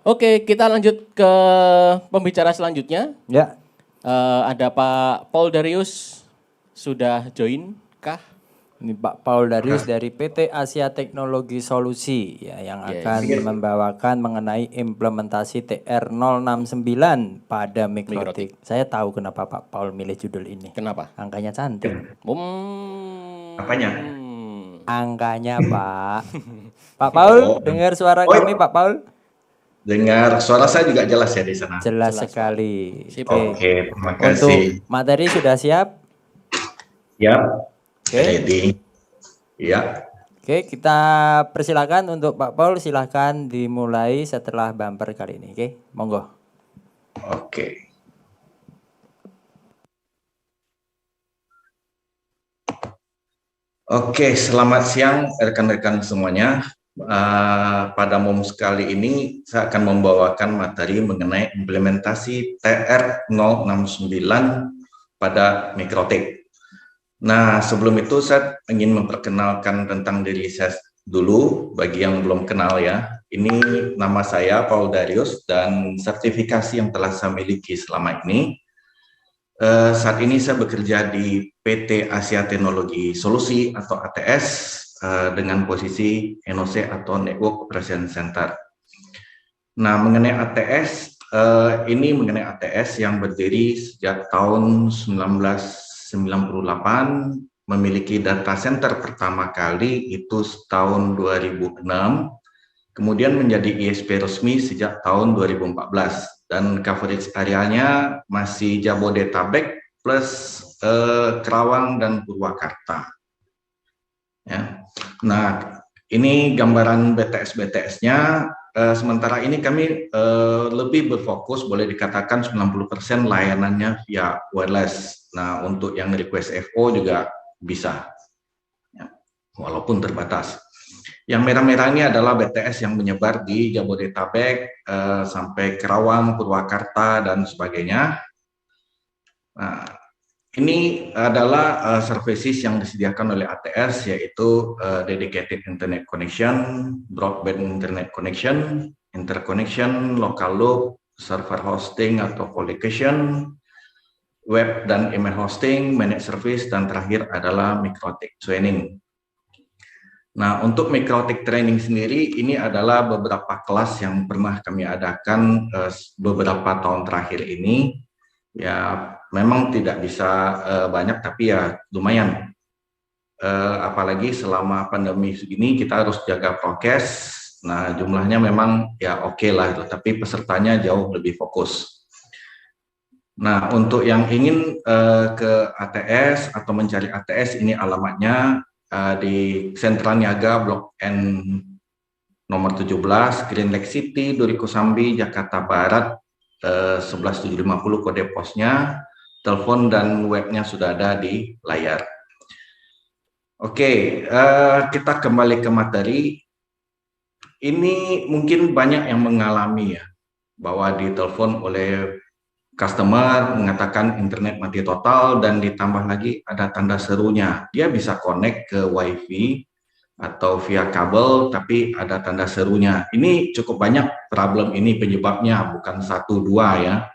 Oke, kita lanjut ke pembicara selanjutnya. Ya. Ada Pak Paul Darius sudah join kah? Ini Pak Paul Darius dari PT Asia Teknologi Solusi ya, yang akan membawakan mengenai implementasi TR069 pada mikrotik. Saya tahu kenapa Pak Paul milih judul ini. Kenapa? Angkanya cantik. Apanya? Angkanya Pak. Pak Paul, dengar suara kami Pak Paul? Dengar, suara saya juga jelas ya di sana? Jelas sekali. Oke, terima kasih. Untuk materi sudah siap? Siap. Oke. Ready. Ya. Oke, kita persilakan untuk Pak Paul, silahkan dimulai setelah bumper kali ini. Oke, monggo. Oke. Oke, selamat siang rekan-rekan semuanya. Pada momen kali ini saya akan membawakan materi mengenai implementasi TR069 pada mikrotik. Nah, sebelum itu saya ingin memperkenalkan tentang diri saya dulu bagi yang belum kenal ya. Ini nama saya Paul Darius dan sertifikasi yang telah saya miliki selama ini. Saat ini saya bekerja di PT Asia Teknologi Solusi atau ATS dengan posisi NOC atau Network Operation Center. Nah, mengenai ATS, ini mengenai ATS yang berdiri sejak tahun 1998, memiliki data center pertama kali itu tahun 2006, kemudian menjadi ISP resmi sejak tahun 2014, dan coverage areanya masih Jabodetabek plus Kerawang dan Purwakarta. Ya. Nah, ini gambaran BTS-BTS-nya. Sementara ini kami lebih berfokus, boleh dikatakan 90% layanannya via wireless. Nah, untuk yang request FO juga bisa, ya, walaupun terbatas. Yang merah-merah ini adalah BTS yang menyebar di Jabodetabek sampai Kerawang, Purwakarta, dan sebagainya. Nah, ini adalah services yang disediakan oleh ATS, yaitu dedicated internet connection, broadband internet connection, interconnection, local loop, server hosting atau colocation, web dan email hosting, managed service, dan terakhir adalah mikrotik training. Nah, untuk mikrotik training sendiri, ini adalah beberapa kelas yang pernah kami adakan beberapa tahun terakhir ini. Ya, memang tidak bisa banyak, tapi ya lumayan. Apalagi selama pandemi segini kita harus jaga prokes. Nah, jumlahnya memang ya oke lah itu, tapi pesertanya jauh lebih fokus. Nah, untuk yang ingin ke ATS atau mencari ATS, ini alamatnya di Sentra Niaga Blok N nomor 17, Green Lake City, Duri Kosambi, Jakarta Barat, 11750 kode posnya, telepon dan webnya sudah ada di layar. Oke, kita kembali ke materi. Ini mungkin banyak yang mengalami ya, bahwa ditelepon oleh customer mengatakan internet mati total dan ditambah lagi ada tanda serunya. Dia bisa connect ke WiFi atau via kabel, tapi ada tanda serunya. Ini cukup banyak problem ini penyebabnya, bukan 1-2 ya,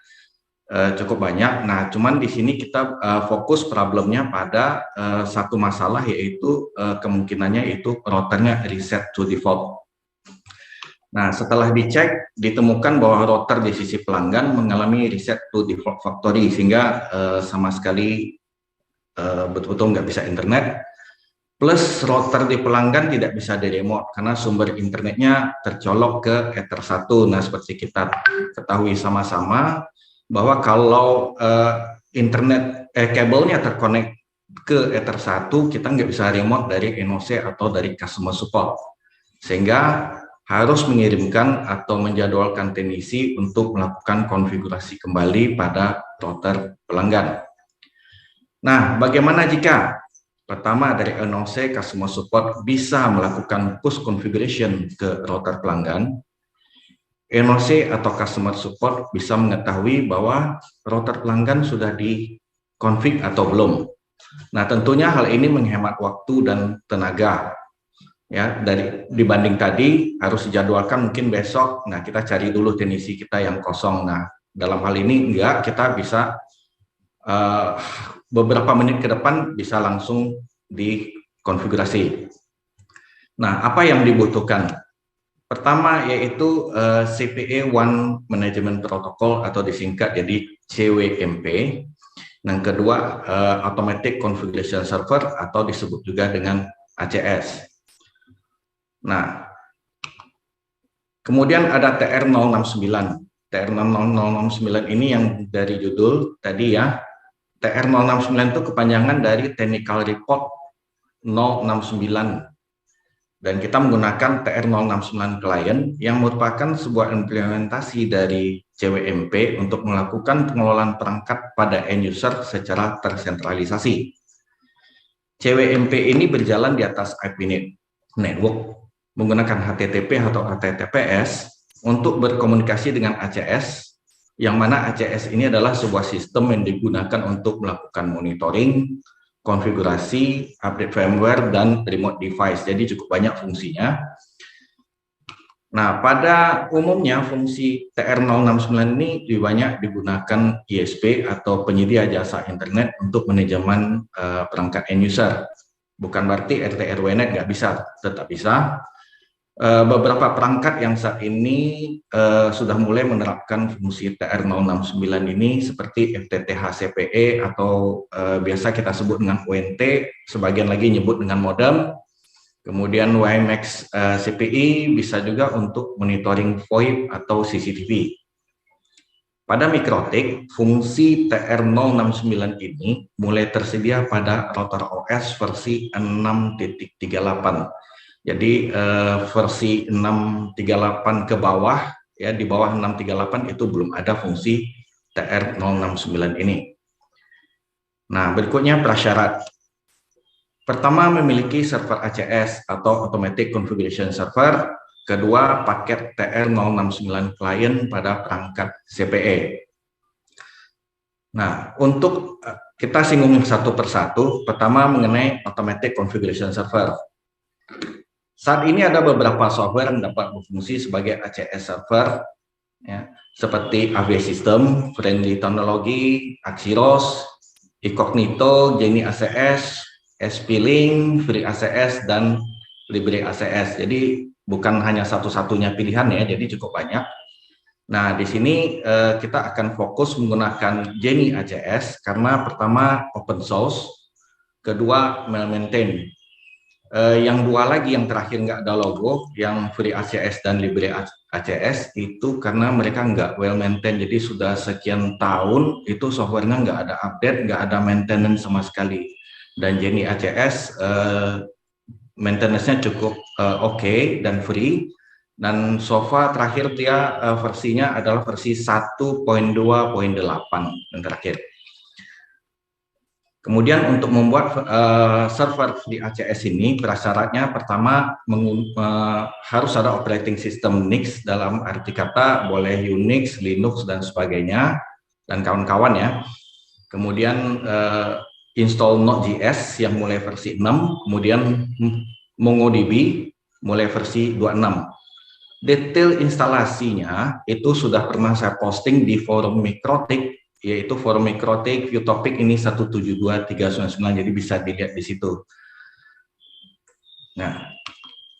cukup banyak. Nah, cuman di sini kita fokus problemnya pada satu masalah, yaitu kemungkinannya itu routernya reset to default. Nah, setelah dicek, ditemukan bahwa router di sisi pelanggan mengalami reset to default factory, sehingga sama sekali betul-betul nggak bisa internet. Plus router di pelanggan tidak bisa di remote karena sumber internetnya tercolok ke Ether 1. Nah, seperti kita ketahui sama-sama bahwa kalau internet kabelnya terkonek ke Ether 1, kita nggak bisa remote dari NOC atau dari customer support, sehingga harus mengirimkan atau menjadwalkan teknisi untuk melakukan konfigurasi kembali pada router pelanggan. Nah, bagaimana jika pertama dari NOC customer support bisa melakukan push configuration ke router pelanggan? NOC atau customer support bisa mengetahui bahwa router pelanggan sudah di-config atau belum. Nah, tentunya hal ini menghemat waktu dan tenaga. Ya, dibanding tadi harus dijadwalkan mungkin besok. Nah, kita cari dulu teknisi kita yang kosong. Nah, dalam hal ini enggak, kita bisa beberapa menit ke depan bisa langsung dikonfigurasi. Nah, apa yang dibutuhkan? Pertama yaitu CPE One Management Protocol atau disingkat jadi CWMP. Yang kedua Automatic Configuration Server atau disebut juga dengan ACS. Nah, kemudian ada TR069. TR069 ini yang dari judul tadi ya. TR069 itu kepanjangan dari Technical Report 069. Dan kita menggunakan TR069 Client yang merupakan sebuah implementasi dari CWMP untuk melakukan pengelolaan perangkat pada end user secara tersentralisasi. CWMP ini berjalan di atas IP network menggunakan HTTP atau HTTPS untuk berkomunikasi dengan ACS, yang mana ACS ini adalah sebuah sistem yang digunakan untuk melakukan monitoring, konfigurasi, update firmware, dan remote device. Jadi cukup banyak fungsinya. Nah, pada umumnya fungsi TR069 ini banyak digunakan ISP atau penyedia jasa internet untuk manajemen perangkat end user. Bukan berarti RT/RW-NET nggak bisa, tetap bisa. Beberapa perangkat yang saat ini sudah mulai menerapkan fungsi TR069 ini seperti FTTH-CPE atau biasa kita sebut dengan ONT, sebagian lagi nyebut dengan modem. Kemudian WiMAX CPI bisa juga untuk monitoring VoIP atau CCTV. Pada Mikrotik, fungsi TR069 ini mulai tersedia pada router OS versi 6.38. Jadi versi 6.38 ke bawah, ya di bawah 6.38 itu belum ada fungsi TR069 ini. Nah, berikutnya prasyarat. Pertama, memiliki server ACS atau Automatic Configuration Server. Kedua, paket TR069 Client pada perangkat CPE. Nah, untuk kita singgung satu persatu. Pertama, mengenai Automatic Configuration Server. Saat ini ada beberapa software yang dapat berfungsi sebagai ACS server, ya, seperti AV System, Friendly Technology, Axiros, Incognito, Genie ACS, SP-Link, Free ACS, dan Libre ACS. Jadi bukan hanya satu-satunya pilihan ya, jadi cukup banyak. Nah, di sini kita akan fokus menggunakan Genie ACS karena pertama open source, kedua maintain. Yang dua lagi yang terakhir nggak ada logo, yang Free ACS dan Libre ACS itu karena mereka nggak well maintain, jadi sudah sekian tahun itu softwarenya nggak ada update, nggak ada maintenance sama sekali. Dan Genie ACS maintenance-nya cukup oke dan free, dan so far terakhir dia versinya adalah versi 1.2.8 yang terakhir. Kemudian untuk membuat server di ACS ini prasyaratnya pertama harus ada operating system Unix, dalam arti kata boleh Unix, Linux dan sebagainya dan kawan-kawan ya. Kemudian install Node.js yang mulai versi 6, kemudian MongoDB mulai versi 26. Detail instalasinya itu sudah pernah saya posting di forum Mikrotik, yaitu forum Mikrotik view topik ini 172399, jadi bisa dilihat di situ. Nah,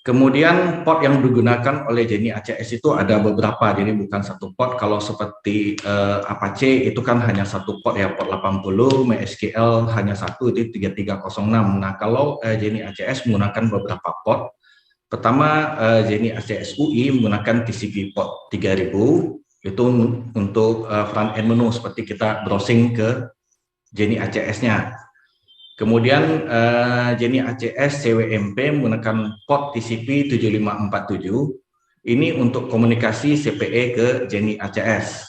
kemudian port yang digunakan oleh Genie ACS itu ada beberapa, jadi bukan satu port. Kalau seperti Apache itu kan hanya satu port ya, port 80, MySQL hanya satu, itu 3306. Nah, kalau Genie ACS menggunakan beberapa port. Pertama, Genie ACS UI menggunakan TCP port 3000, itu untuk front end menu seperti kita browsing ke Genie ACS-nya. Kemudian Genie ACS CWMP menggunakan port TCP 7547, ini untuk komunikasi CPE ke Genie ACS.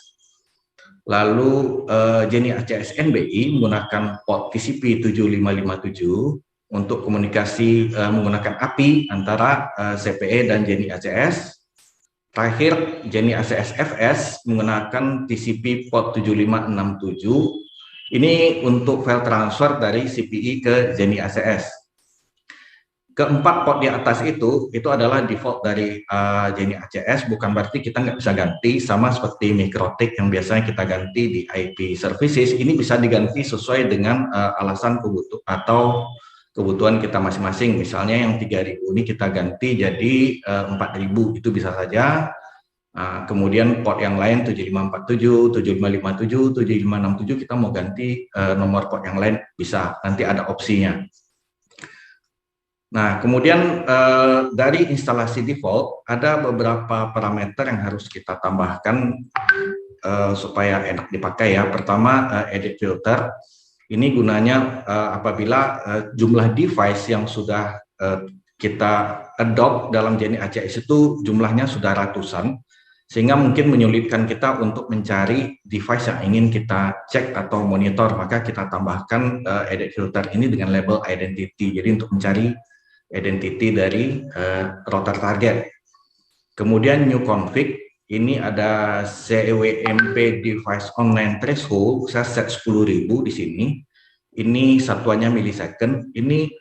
Lalu Genie ACS NBI menggunakan port TCP 7557 untuk komunikasi menggunakan API antara CPE dan Genie ACS. Terakhir, Genie ACS FS menggunakan TCP port 7567. Ini untuk file transfer dari CPI ke Genie ACS. keempat port di atas itu adalah default dari Jenny ACS, bukan berarti kita nggak bisa ganti, sama seperti MikroTik yang biasanya kita ganti di IP services, ini bisa diganti sesuai dengan alasan kebutuhan kita masing-masing. Misalnya yang 3.000 ini kita ganti jadi 4.000, itu bisa saja. Kemudian port yang lain 7547, 7557, 7567 kita mau ganti nomor port yang lain, bisa, nanti ada opsinya. Nah, kemudian dari instalasi default ada beberapa parameter yang harus kita tambahkan supaya enak dipakai ya. Pertama, edit filter. Ini gunanya apabila jumlah device yang sudah kita adopt dalam Jenny ACS itu jumlahnya sudah ratusan, sehingga mungkin menyulitkan kita untuk mencari device yang ingin kita cek atau monitor. Maka kita tambahkan edit filter ini dengan label identity. Jadi untuk mencari identity dari router target. Kemudian new config, ini ada CWMP device online threshold, saya set 10.000 di sini. Ini satuannya millisecond. Ini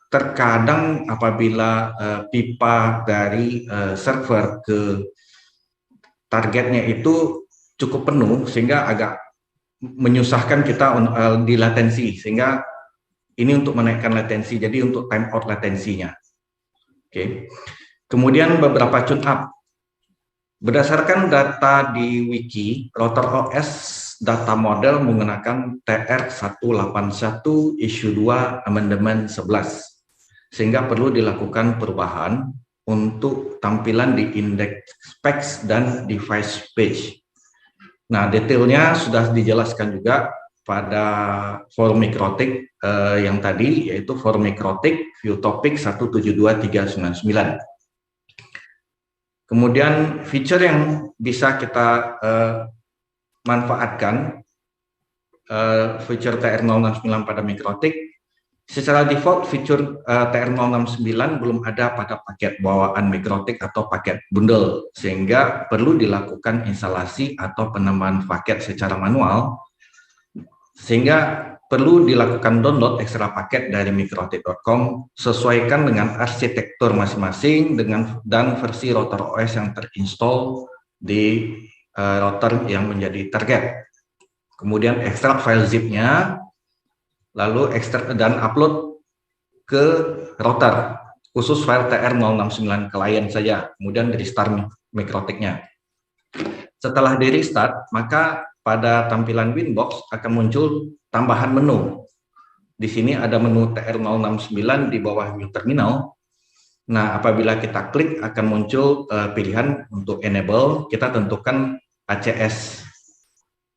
terkadang apabila pipa dari server ke targetnya itu cukup penuh, sehingga agak menyusahkan kita di latensi, sehingga ini untuk menaikkan latensi, jadi untuk time out latensinya. Oke. Kemudian beberapa tune up. Berdasarkan data di wiki, router OS data model menggunakan TR181 issue 2 amendment 11. Sehingga perlu dilakukan perubahan untuk tampilan di index specs dan device page. Nah, detailnya sudah dijelaskan juga pada forum MikroTik yang tadi, yaitu forum MikroTik view topic 172399. Kemudian feature yang bisa kita manfaatkan, feature TR069 pada MikroTik, secara default feature TR069 belum ada pada paket bawaan MikroTik atau paket bundle, sehingga perlu dilakukan instalasi atau penambahan paket secara manual, sehingga perlu dilakukan download ekstra paket dari mikrotik.com, sesuaikan dengan arsitektur masing-masing dan versi router OS yang terinstall di router yang menjadi target. Kemudian ekstrak file zip-nya, lalu ekstrak dan upload ke router, khusus file TR069 klien saja, kemudian di restart MikroTik-nya. Setelah di restart, maka pada tampilan Winbox akan muncul tambahan menu. Di sini ada menu TR069 di bawah New Terminal. Nah, apabila kita klik akan muncul pilihan untuk enable, kita tentukan ACS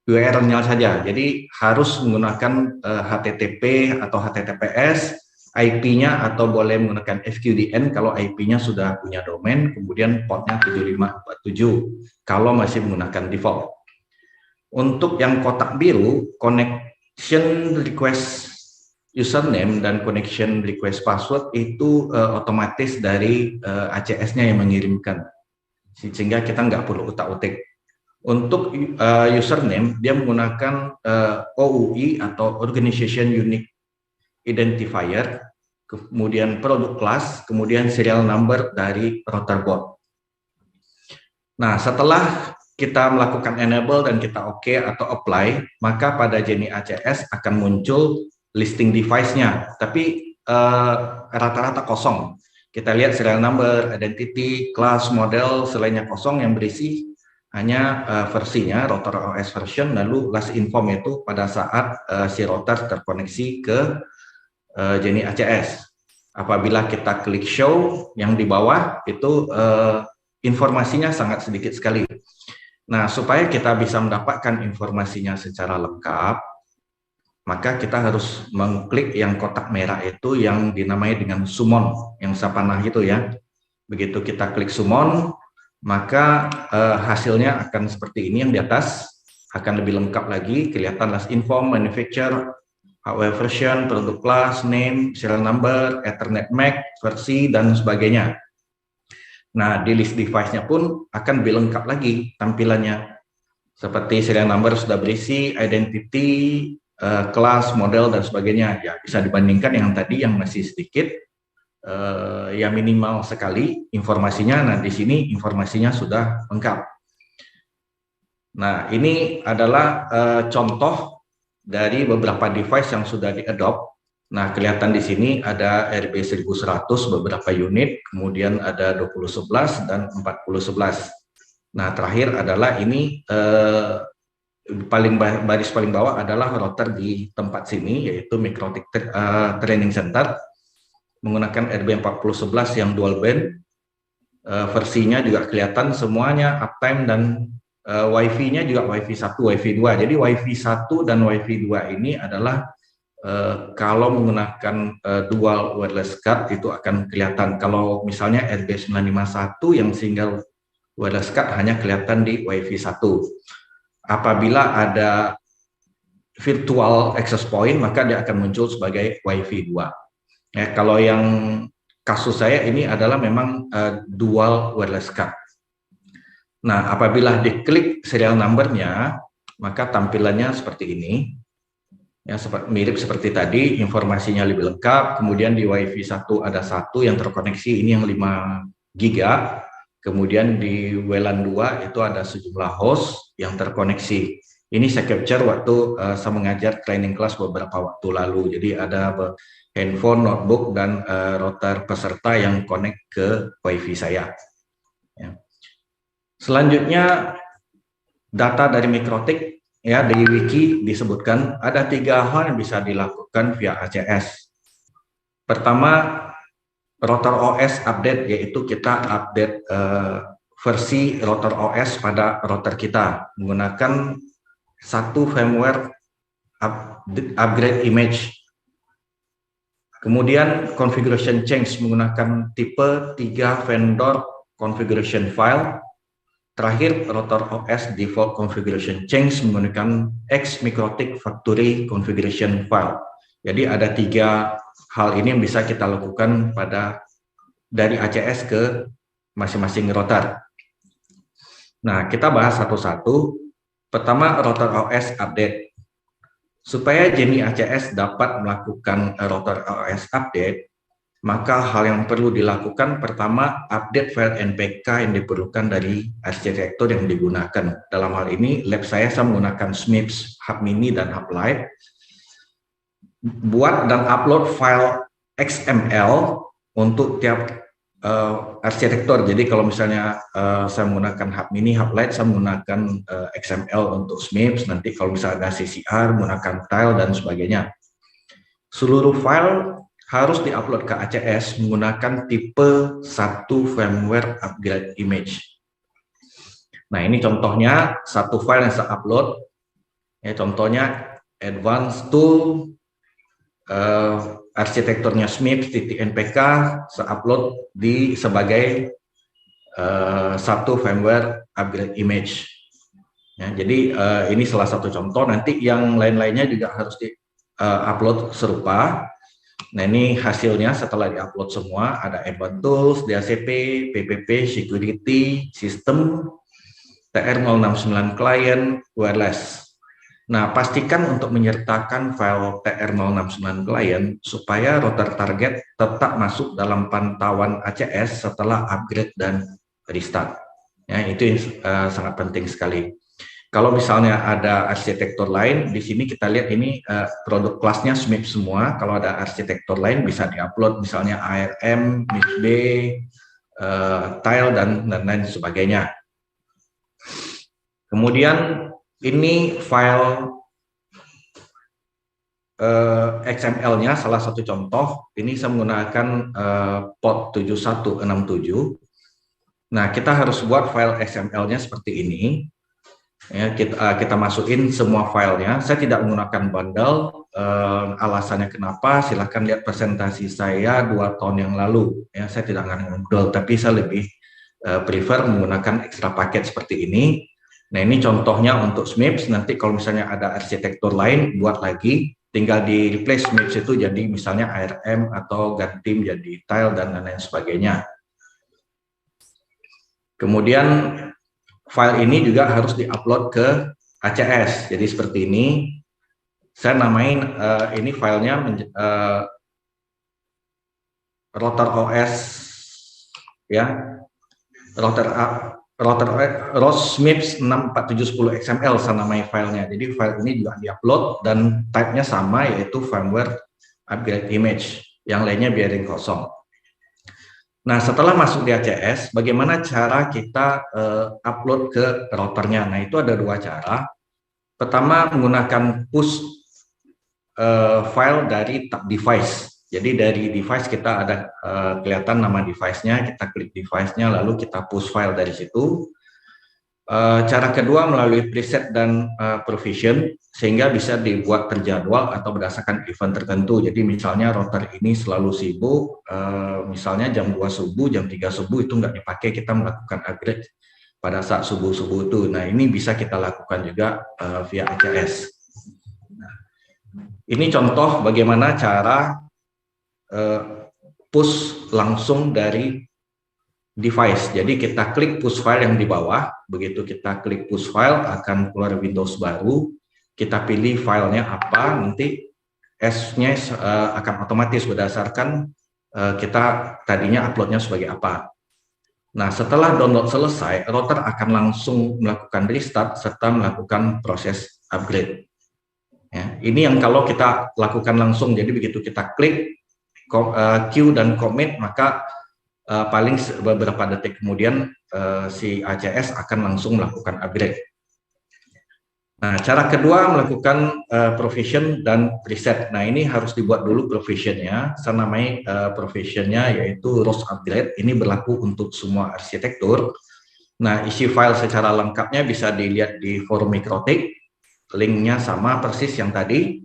URL-nya saja. Jadi harus menggunakan HTTP atau HTTPS, IP-nya atau boleh menggunakan FQDN kalau IP-nya sudah punya domain, kemudian portnya 7547 kalau masih menggunakan default. Untuk yang kotak biru, connection request username dan connection request password itu otomatis dari ACS-nya yang mengirimkan, sehingga kita nggak perlu utak-utik. Untuk username, dia menggunakan OUI atau Organization Unique Identifier, kemudian product class, kemudian serial number dari router board. Nah, setelah kita melakukan enable dan kita oke atau apply, maka pada Jenny ACS akan muncul listing device-nya, tapi rata-rata kosong. Kita lihat serial number, identity, class, model, selainnya kosong, yang berisi hanya versinya, router OS version, lalu last inform itu pada saat si router terkoneksi ke Jenny ACS. Apabila kita klik show yang di bawah, itu informasinya sangat sedikit sekali. Nah, supaya kita bisa mendapatkan informasinya secara lengkap, maka kita harus mengklik yang kotak merah itu yang dinamai dengan summon, yang saya panah itu ya. Begitu kita klik summon, maka hasilnya akan seperti ini yang di atas, akan lebih lengkap lagi, kelihatan last inform, manufacturer, hardware version, product class, name, serial number, Ethernet MAC, versi, dan sebagainya. Nah, di list device-nya pun akan lebih lengkap lagi tampilannya. Seperti serial number sudah berisi, identity, kelas, model, dan sebagainya. Ya, bisa dibandingkan yang tadi yang masih sedikit. ya minimal sekali informasinya. Nah, di sini informasinya sudah lengkap. Nah, ini adalah contoh dari beberapa device yang sudah di-adopt. Nah, kelihatan di sini ada RB1100 beberapa unit, kemudian ada 2011 dan 4011. Nah, terakhir adalah ini baris paling bawah adalah router di tempat sini, yaitu Mikrotik Training Center menggunakan RB4011 yang dual band. Versinya juga kelihatan semuanya uptime dan Wi-Fi-nya juga Wi-Fi 1, Wi-Fi 2. Jadi Wi-Fi 1 dan Wi-Fi 2 ini adalah kalau menggunakan dual wireless card itu akan kelihatan. Kalau misalnya RB951 yang single wireless card hanya kelihatan di Wi-Fi 1. Apabila ada virtual access point, maka dia akan muncul sebagai Wi-Fi 2. Ya, kalau yang kasus saya ini adalah memang dual wireless card. Nah, apabila diklik serial number-nya, maka tampilannya seperti ini. Ya, mirip seperti tadi, informasinya lebih lengkap. Kemudian di Wi-Fi 1 ada satu yang terkoneksi, ini yang 5 giga. Kemudian di WLAN 2 itu ada sejumlah host yang terkoneksi. Ini saya capture waktu saya mengajar training class beberapa waktu lalu. Jadi ada handphone, notebook, dan router peserta yang connect ke Wi-Fi saya. Ya. Selanjutnya, data dari Mikrotik, ya, di wiki disebutkan ada 3 hal yang bisa dilakukan via ACS. Pertama, router OS update, yaitu kita update versi router OS pada router kita menggunakan satu firmware upgrade image. Kemudian configuration change menggunakan tipe 3 vendor configuration file. Terakhir, router OS default configuration change menggunakan X Mikrotik factory configuration file. Jadi ada 3 hal ini yang bisa kita lakukan dari ACS ke masing-masing router. Nah, kita bahas satu-satu. Pertama, router OS update. Supaya Jenny ACS dapat melakukan router OS update, maka hal yang perlu dilakukan pertama, update file NPK yang diperlukan dari arsitektur yang digunakan. Dalam hal ini, lab saya menggunakan SMIPS, Hub Mini, dan Hub Lite. Buat dan upload file XML untuk tiap arsitektur. Jadi kalau misalnya saya menggunakan Hub Mini, Hub Lite, saya menggunakan XML untuk SMIPS. Nanti kalau misalnya ada CCR, menggunakan tile dan sebagainya. Seluruh file harus diupload ke ACS menggunakan tipe 1 firmware upgrade image. Nah, ini contohnya satu file yang saya upload. Ya, contohnya advanced tool, arsitekturnya SMIPS .npk, saya upload sebagai satu firmware upgrade image. Ya, jadi ini salah satu contoh. Nanti yang lain-lainnya juga harus di-upload serupa. Nah, ini hasilnya setelah di-upload semua, ada Advanced Tools, DHCP, PPP, Security, System, TR069 Client, Wireless. Nah, pastikan untuk menyertakan file TR069 Client supaya router target tetap masuk dalam pantauan ACS setelah upgrade dan restart. Ya, itu sangat penting sekali. Kalau misalnya ada arsitektur lain, di sini kita lihat ini produk kelasnya SMIPS semua. Kalau ada arsitektur lain bisa diupload, misalnya ARM, MIPS-B, tile, dan lain sebagainya. Kemudian ini file XML-nya, salah satu contoh. Ini saya menggunakan port 7167. Nah, kita harus buat file XML-nya seperti ini. Ya, kita masukin semua filenya. Saya tidak menggunakan bundle. Alasannya kenapa? Silahkan lihat presentasi saya 2 tahun yang lalu. Ya, saya tidak menggunakan bundle, tapi saya lebih prefer menggunakan extra paket seperti ini. Nah, ini contohnya untuk SMIPS. Nanti kalau misalnya ada arsitektur lain, buat lagi. Tinggal di replace SMIPS itu jadi misalnya ARM atau Gantim jadi tile dan lain sebagainya. Kemudian file ini juga harus diupload ke ACS. Jadi seperti ini. Saya namain ini filenya router OS ya, router ROS-MIPS 64710 XML namanya filenya. Jadi file ini juga diupload dan type-nya sama, yaitu firmware upgrade image. Yang lainnya biarin kosong. Nah, setelah masuk di ACS, bagaimana cara kita upload ke routernya? Nah, itu ada dua cara. Pertama, menggunakan push file dari tab device. Jadi dari device kita ada kelihatan nama device-nya, kita klik device-nya, lalu kita push file dari situ. Cara kedua melalui preset dan provision, sehingga bisa dibuat terjadwal atau berdasarkan event tertentu. Jadi misalnya router ini selalu sibuk, misalnya jam 2 subuh, jam 3 subuh itu nggak dipakai, kita melakukan upgrade pada saat subuh-subuh itu. Nah, ini bisa kita lakukan juga via ACS. Nah, ini contoh bagaimana cara push langsung dari device. Jadi kita klik push file yang di bawah, begitu kita klik push file akan keluar Windows baru, kita pilih filenya apa, nanti S-nya akan otomatis berdasarkan kita tadinya uploadnya sebagai apa. Nah, setelah download selesai, router akan langsung melakukan restart serta melakukan proses upgrade. Ya, ini yang kalau kita lakukan langsung, jadi begitu kita klik queue dan commit, maka paling beberapa detik kemudian si ACS akan langsung melakukan upgrade. Nah, cara kedua melakukan provision dan preset. Nah, ini harus dibuat dulu provisionnya. Saya namai provisionnya yaitu ROS upgrade. Ini berlaku untuk semua arsitektur. Nah, isi file secara lengkapnya bisa dilihat di forum Mikrotik. Linknya sama persis yang tadi.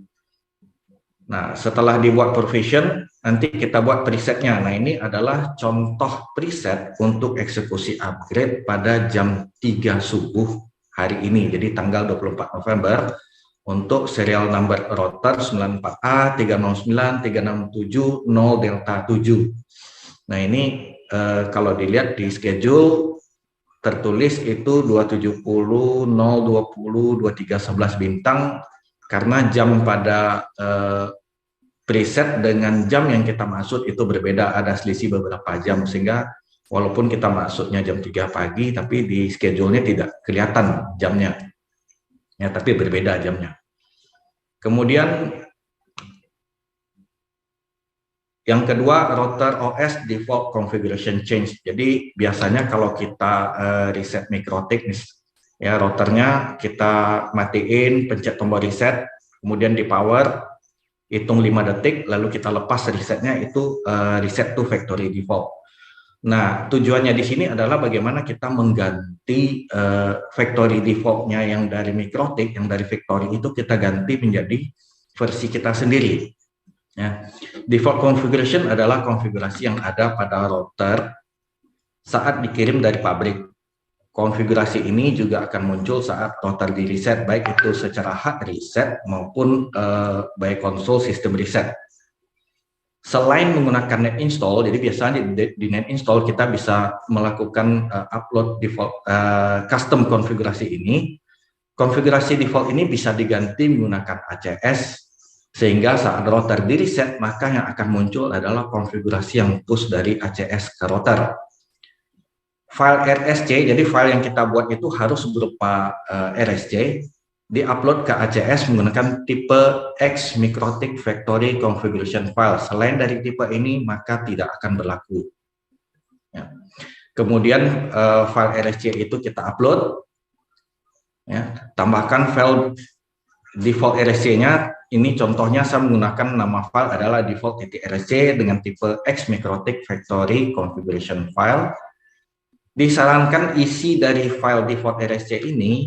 Nah, setelah dibuat provision, nanti kita buat presetnya. Nah, ini adalah contoh preset untuk eksekusi upgrade pada jam 3 subuh hari ini. Jadi tanggal 24 November untuk serial number router 94A 309 367 0 Delta 7. Nah, ini kalau dilihat di schedule tertulis itu 270 020 2311 bintang. Karena jam pada preset dengan jam yang kita maksud itu berbeda, ada selisih beberapa jam, sehingga walaupun kita maksudnya jam 3 pagi, tapi di schedule-nya tidak kelihatan jamnya, ya, tapi berbeda jamnya. Kemudian yang kedua, router OS default configuration change. Jadi biasanya kalau kita reset Mikrotik, ya, routernya kita matiin, pencet tombol reset, kemudian di power, hitung 5 detik, lalu kita lepas resetnya, itu reset to factory default. Nah, tujuannya di sini adalah bagaimana kita mengganti factory default-nya yang dari Mikrotik, yang dari factory itu kita ganti menjadi versi kita sendiri. Ya. Default configuration adalah konfigurasi yang ada pada router saat dikirim dari pabrik. Konfigurasi ini juga akan muncul saat router di reset, baik itu secara hard reset maupun by console system reset. Selain menggunakan net install, jadi biasanya di net install kita bisa melakukan upload default custom konfigurasi ini. Konfigurasi default ini bisa diganti menggunakan ACS, sehingga saat router di reset maka yang akan muncul adalah konfigurasi yang push dari ACS ke router. File RSC, jadi file yang kita buat itu harus berupa RSC, diupload ke ACS menggunakan tipe X Mikrotik Factory Configuration File. Selain dari tipe ini, maka tidak akan berlaku. Ya. Kemudian file RSC itu kita upload, ya. Tambahkan file default RSC-nya. Ini contohnya saya menggunakan nama file adalah default.rsc dengan tipe X Mikrotik Factory Configuration File. Disarankan isi dari file default RSC ini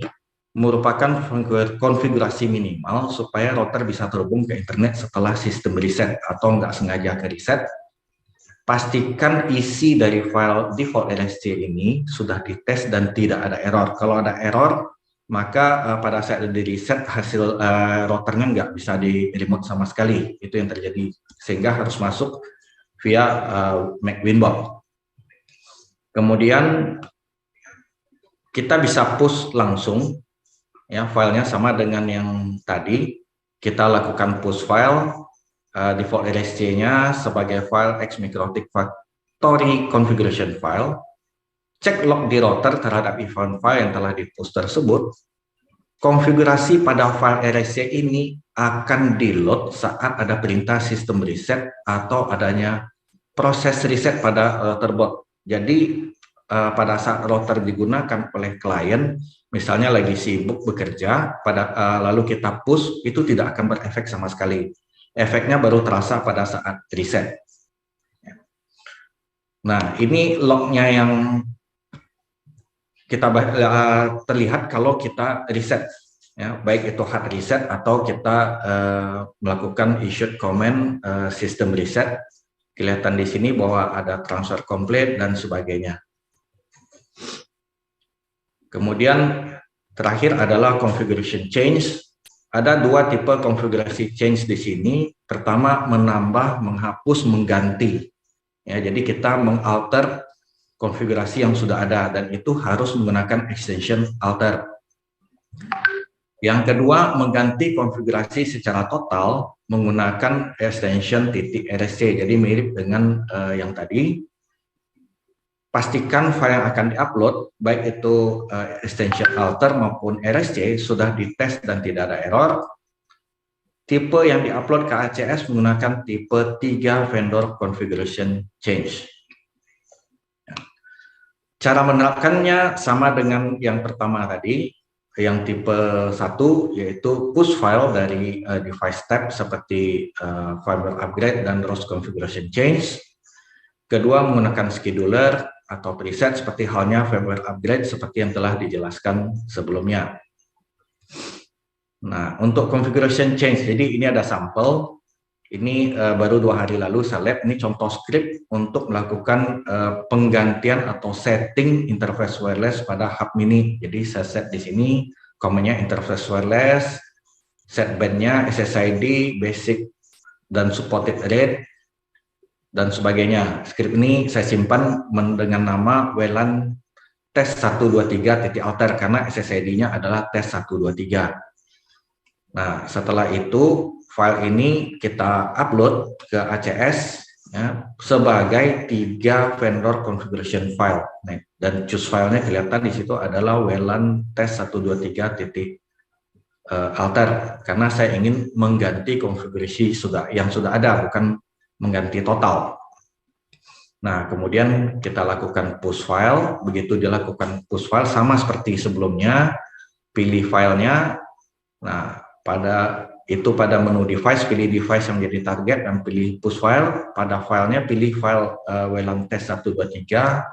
merupakan konfigurasi minimal supaya router bisa terhubung ke internet setelah sistem reset atau nggak sengaja ke reset. Pastikan isi dari file default RSC ini sudah dites dan tidak ada error. Kalau ada error, maka pada saat di reset hasil routernya nggak bisa di remote sama sekali. Itu yang terjadi, sehingga harus masuk via Mac Winbox. Kemudian kita bisa push langsung, ya, filenya sama dengan yang tadi. Kita lakukan push file, default RSC-nya sebagai file Xmikrotix factory configuration file, cek log di router terhadap event file yang telah di-push tersebut. Konfigurasi pada file RSC ini akan di-load saat ada perintah sistem reset atau adanya proses reset pada router boot. Jadi pada saat router digunakan oleh klien, misalnya lagi sibuk bekerja, lalu kita push, itu tidak akan berefek sama sekali. Efeknya baru terasa pada saat reset. Nah, ini lognya yang kita terlihat kalau kita reset, ya, baik itu hard reset atau kita melakukan issued command system reset. Kelihatan di sini bahwa ada transfer complete dan sebagainya. Kemudian terakhir adalah configuration change. Ada dua tipe konfigurasi change di sini. Pertama, menambah, menghapus, mengganti. Ya, jadi kita mengalter konfigurasi yang sudah ada, dan itu harus menggunakan extension alter. Yang kedua, mengganti konfigurasi secara total menggunakan extension .rsc. Jadi mirip dengan yang tadi. Pastikan file yang akan diupload, baik itu extension alter maupun RSC, sudah dites dan tidak ada error. Tipe yang diupload ke ACS menggunakan tipe 3 vendor configuration change. Cara menerapkannya sama dengan yang pertama tadi, yang tipe 1, yaitu push file dari device tab seperti firmware upgrade dan ROS configuration change. Kedua, menggunakan scheduler atau preset seperti halnya firmware upgrade seperti yang telah dijelaskan sebelumnya. Nah, untuk configuration change, jadi ini ada sampel. Ini baru 2 hari lalu saya lab, ini contoh script untuk melakukan penggantian atau setting interface wireless pada hub mini. Jadi saya set di sini command-nya interface wireless, set bandnya, SSID, basic, dan supported rate, dan sebagainya. Script ini saya simpan dengan nama WLAN test 123.alter karena SSID-nya adalah test 123. Nah, setelah itu file ini kita upload ke ACS, ya, sebagai 3 vendor configuration file. Nah, dan choose filenya kelihatan di situ adalah WLAN test 123.alter karena saya ingin mengganti konfigurasi yang sudah ada, bukan mengganti total. Nah, kemudian kita lakukan push file. Begitu dilakukan push file sama seperti sebelumnya, pilih filenya. Nah, pada menu device, pilih device yang menjadi target dan pilih push file. Pada filenya pilih file WLAN test 123,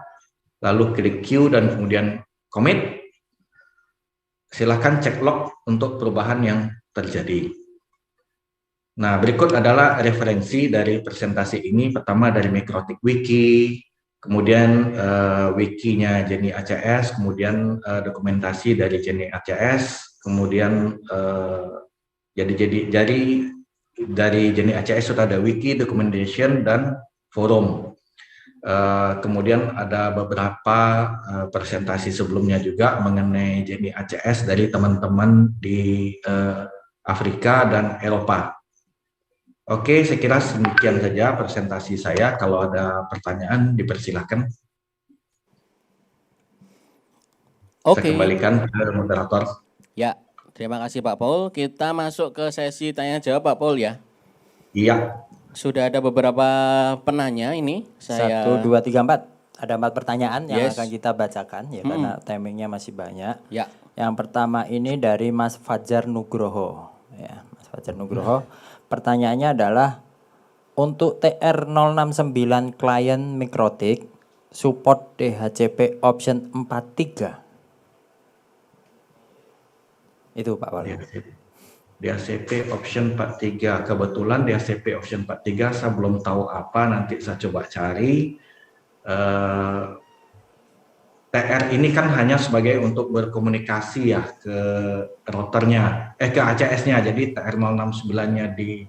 lalu klik Q dan kemudian commit. Silakan cek log untuk perubahan yang terjadi. Nah, berikut adalah referensi dari presentasi ini. Pertama dari Mikrotix Wiki, kemudian wikinya Jenny ACS, kemudian dokumentasi dari Jenny ACS, kemudian dari Jenny ACS sudah ada wiki, documentation, dan forum. Kemudian ada beberapa presentasi sebelumnya juga mengenai Jenny ACS dari teman-teman di Afrika dan Eropa. Oke, saya kira demikian saja presentasi saya. Kalau ada pertanyaan, dipersilahkan. Oke. Saya kembalikan ke moderator. Ya, terima kasih Pak Paul. Kita masuk ke sesi tanya jawab Pak Paul ya. Iya. Sudah ada beberapa penanya ini. 1, 2, 3, 4. Ada 4 pertanyaan yang Yes. akan kita bacakan ya, karena timingnya masih banyak. Ya. Yang pertama ini dari Mas Fajar Nugroho. Ya, Mas Fajar Nugroho. Pertanyaannya adalah untuk TR069 klien Mikrotix support DHCP option 43. Itu Pak Wali. DHCP option 43. Kebetulan DHCP option 43 saya belum tahu apa, nanti saya coba cari. TR ini kan hanya sebagai untuk berkomunikasi ya ke routernya, ke ACS-nya. Jadi TR069-nya di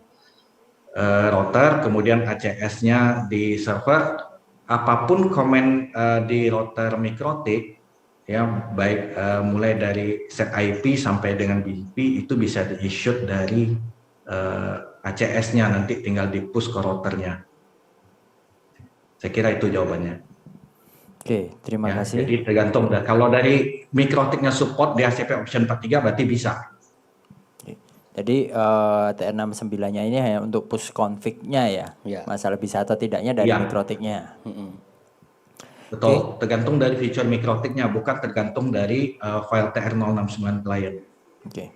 router, kemudian ACS-nya di server. Apapun komen di router Mikrotix, ya baik mulai dari set IP sampai dengan BGP itu bisa di-issue dari ACS-nya, nanti tinggal di push ke routernya. Saya kira itu jawabannya. Oke, terima Ya, kasih. jadi tergantung. Kalau dari MikroTik-nya support di ACP option 43 berarti bisa. Oke. Jadi TR69-nya ini hanya untuk push config-nya ya. Ya. Masalah bisa atau tidaknya dari Iya. MikroTik-nya. Betul, tergantung dari feature MikroTik-nya, bukan tergantung dari file TR069 client. Oke.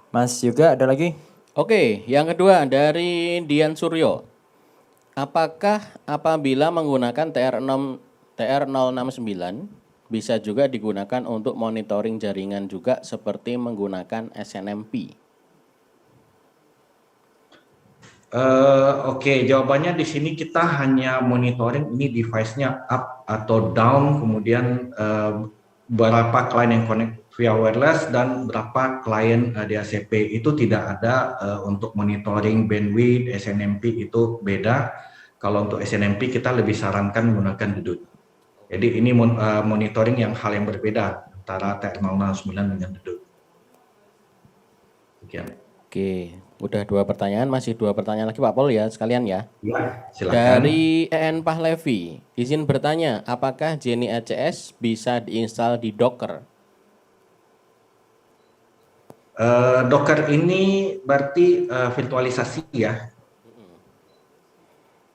Mas juga ada lagi? Oke, yang kedua dari Dian Suryo. Apakah apabila menggunakan TR069 bisa juga digunakan untuk monitoring jaringan juga seperti menggunakan SNMP? Oke, jawabannya di sini kita hanya monitoring ini device-nya up atau down, kemudian berapa klien yang connect via wireless dan berapa klien DHCP. Itu tidak ada untuk monitoring bandwidth, SNMP itu beda. Kalau untuk SNMP kita lebih sarankan menggunakan dudut. Jadi ini monitoring hal yang berbeda antara TR069 dengan dudut. Sekian. Oke, udah 2 pertanyaan, masih 2 pertanyaan lagi Pak Pol ya sekalian ya. Ya, silakan. Dari EN Pahlevi, izin bertanya, apakah Jenny ACS bisa diinstal di Docker? Docker ini berarti virtualisasi ya.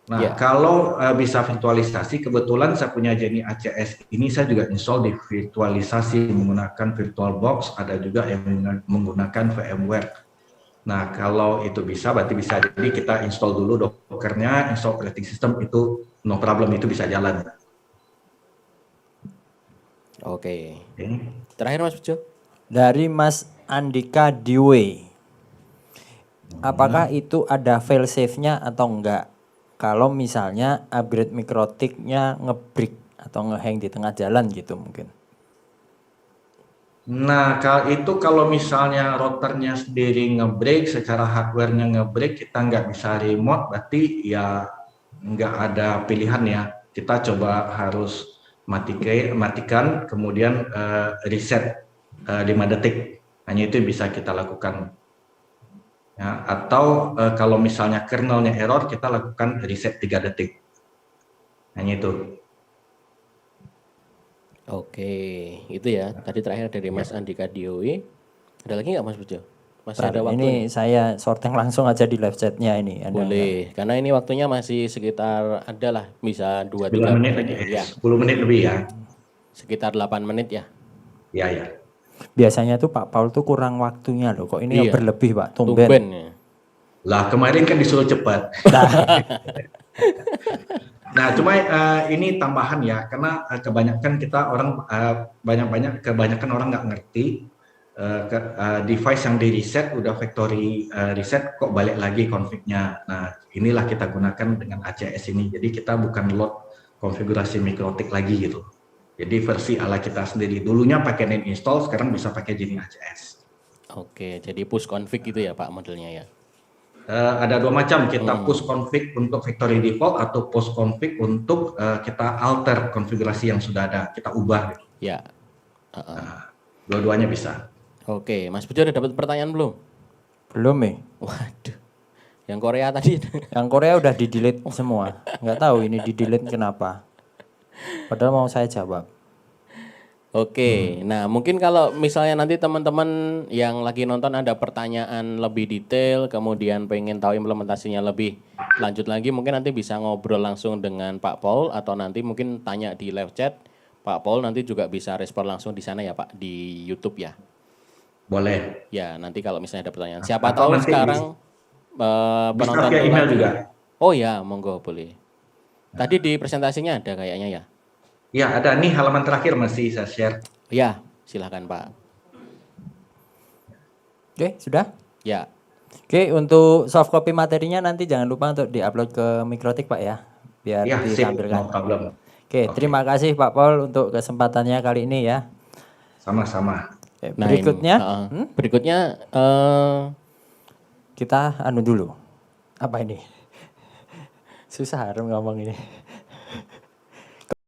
Nah, Ya. kalau bisa virtualisasi, kebetulan saya punya Jenny ACS ini saya juga install di virtualisasi menggunakan VirtualBox, ada juga yang menggunakan VMware. Nah, kalau itu bisa, berarti bisa. Jadi kita install dulu Docker-nya, install operating system, itu no problem, itu bisa jalan. Oke. Oke. Terakhir Mas Bejo. Dari Mas Andika Diwe. Apakah itu ada failsafe-nya atau enggak? Kalau misalnya upgrade MikroTik-nya ngebreak atau ngehang di tengah jalan gitu mungkin. Nah, kalau misalnya routernya sendiri ngebreak, secara hardware-nya ngebreak, kita nggak bisa remote, berarti ya nggak ada pilihan ya. Kita coba harus matikan, kemudian reset 5 detik. Hanya itu yang bisa kita lakukan. Ya, atau kalau misalnya kernelnya error, kita lakukan reset 3 detik. Hanya itu. Oke, itu ya. Tadi terakhir dari Mas Andika Diowi. Ada lagi nggak Mas Bejo? Masih ada waktu Ini saya sorting langsung aja di live chatnya ini. Ada Boleh, karena ini waktunya masih sekitar adalah bisa 2-3 9 menit, ya. 10 menit lebih ya. Sekitar 8 menit ya. Ya, ya. Biasanya tuh Pak Paul tuh kurang waktunya loh. Kok ini Iya. berlebih Pak? Tumben ya. Lah kemarin kan disuruh cepat. Nah, cuma ini tambahan ya, karena kebanyakan kita orang kebanyakan orang nggak ngerti device yang di reset udah factory reset kok balik lagi config-nya. Nah, inilah kita gunakan dengan ACS ini. Jadi kita bukan load konfigurasi MikroTik lagi gitu. Jadi versi ala kita sendiri. Dulunya pakai name install, sekarang bisa pakai Jenny ACS. Oke, jadi push config gitu ya Pak modelnya ya. Ada 2 macam, kita push config untuk factory default atau push config untuk kita alter konfigurasi yang sudah ada, kita ubah. Ya. Dua-duanya bisa. Oke, Mas Bejo udah dapat pertanyaan belum? Belum nih. Waduh, yang Korea tadi. Yang Korea udah di-delete semua. Nggak tahu ini di-delete kenapa. Padahal mau saya jawab. Oke, nah mungkin kalau misalnya nanti teman-teman yang lagi nonton ada pertanyaan lebih detail, kemudian pengen tahu implementasinya lebih lanjut lagi, mungkin nanti bisa ngobrol langsung dengan Pak Paul atau nanti mungkin tanya di live chat. Pak Paul nanti juga bisa respon langsung di sana ya Pak, di YouTube ya. Boleh. Ya, nanti kalau misalnya ada pertanyaan. Siapa Atau tahu nanti sekarang penonton via email lagi. juga. Oh ya, monggo boleh. Tadi di presentasinya ada kayaknya ya. Ya, ada nih halaman terakhir masih saya share. Ya, silakan Pak. Oke, sudah? Ya. Oke, untuk soft copy materinya nanti jangan lupa untuk diupload ke MikroTik Pak ya. Biar Ya, sip, ditampilkan. no problem. Oke, terima kasih Pak Paul untuk kesempatannya kali ini ya. Sama-sama. Oke, Nah, berikutnya berikutnya kita anu dulu. Apa ini? Susah harus ngomong ini.